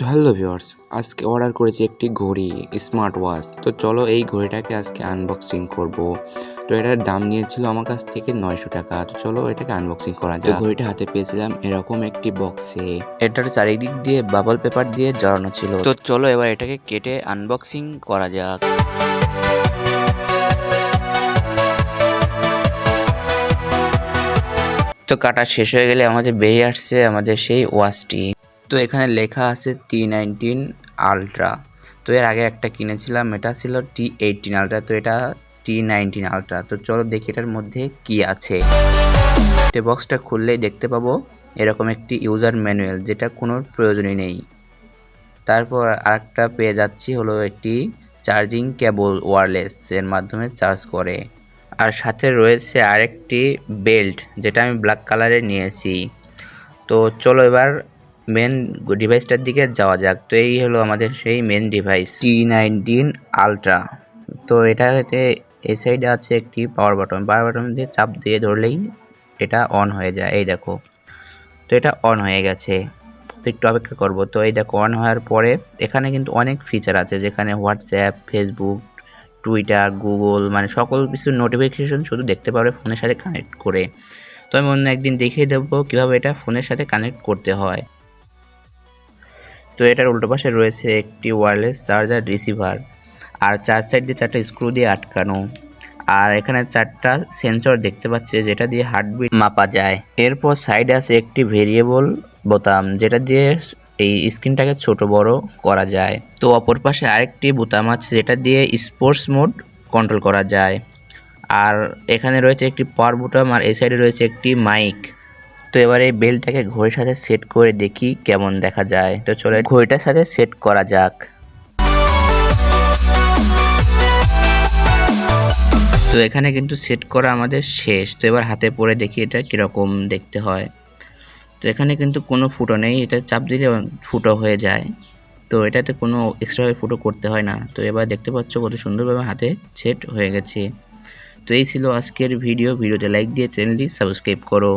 তো hello viewers, আজকে order করেছি একটি ঘড়ি, স্মার্ট ওয়াচ। তো চলো এই ঘড়িটাকে আজকে আনবক্সিং করব। তো এটার দাম নিয়েছিল আমার কাছ থেকে 900 টাকা। তো চলো এটাকে আনবক্সিং করা যাক। তো ঘড়িটা হাতে পেয়েছিলাম এরকম একটি বক্সে। এটার চারিদিক দিয়ে বাবল পেপার দিয়ে জড়ানো ছিল। তো চলো এবার এটাকে কেটে আনবক্সিং করা যাক। তো কাটা শেষ হয়ে গেলে আমাদের বেরিয়ে আসছে আমাদের সেই ওয়াচটি। তো এখানে লেখা আছে T19 আলট্রা। তো এর আগে একটা কিনেছিলাম, এটা ছিল T18 আলট্রা। তো এটা T19 আলট্রা। তো চলো দেখি এটার মধ্যে কি আছে। তো বক্সটা খুললেই দেখতে পাবো এরকম একটি ইউজার ম্যানুয়াল, যেটা কোনো প্রয়োজনই নেই। তারপর আরেকটা পেয়ে যাচ্ছি হলো একটি চার্জিং কেবল, ওয়্যারলেস এর মাধ্যমে চার্জ করে। আর সাথে রয়েছে আরেকটি বেল্ট, যেটা আমি ব্ল্যাক কালারের নিয়েছি। তো চলো এবার মেন ডিভাইসটার দিকে যাওয়া যাক। তো এই হলো আমাদের সেই মেন ডিভাইস T19 আলট্রা। তো এটাতে এই সাইডে আছে একটি পাওয়ার বাটন দিয়ে চাপ দিয়ে ধরলেই এটা অন হয়ে যায়। এই দেখো, তো এটা অন হয়ে গেছে। তো একটু অপেক্ষা করবো। তো এই দেখো অন হওয়ার পরে এখানে কিন্তু অনেক ফিচার আছে, যেখানে হোয়াটসঅ্যাপ, ফেসবুক, টুইটার, গুগল, মানে সকল কিছুর নোটিফিকেশন শুধু দেখতে পারবে ফোনের সাথে কানেক্ট করে। তো আমি অন্য একদিন দেখিয়ে দেবো কীভাবে এটা ফোনের সাথে কানেক্ট করতে হয়। তো এটার উল্টো পাশে রয়েছে একটি ওয়্যারলেস চার্জার রিসিভার, আর চার সাইড দিয়ে 4টা স্ক্রু দিয়ে আটকানো। আর এখানে 4টা সেন্সর দেখতে পাচ্ছি, যেটা দিয়ে হার্টবিট মাপা যায়। এরপর সাইডে আছে একটি ভেরিয়েবল বোতাম, যেটা দিয়ে এই স্ক্রিনটাকে ছোট বড় করা যায়। তো অপর পাশে আরেকটি বোতাম আছে, যেটা দিয়ে স্পোর্টস মোড কন্ট্রোল করা যায়। আর এখানে রয়েছে একটি পাওয়ার বোতাম, আর এই সাইডে রয়েছে একটি মাইক। তো এবার এই বেলটাকে ঘড়ির সাথে সেট করে দেখি কেমন দেখা যায়। তো চলো ঘড়িটার সাথে সেট করা যাক। তো এখানে কিন্তু সেট করা আমাদের শেষ। তো এবার হাতে পরে দেখি এটা কীরকম দেখতে হয়। তো এখানে কিন্তু কোনো ফুটো নেই, এটা চাপ দিলে ফুটো হয়ে যায়। তো এটাতে কোনো এক্সট্রাভাবে ফুটো করতে হয় না। তো এবার দেখতে পাচ্ছ কত সুন্দরভাবে হাতে সেট হয়ে গেছে। তো এই ছিল আজকের ভিডিওতে লাইক দিয়ে চ্যানেলটি সাবস্ক্রাইব করো।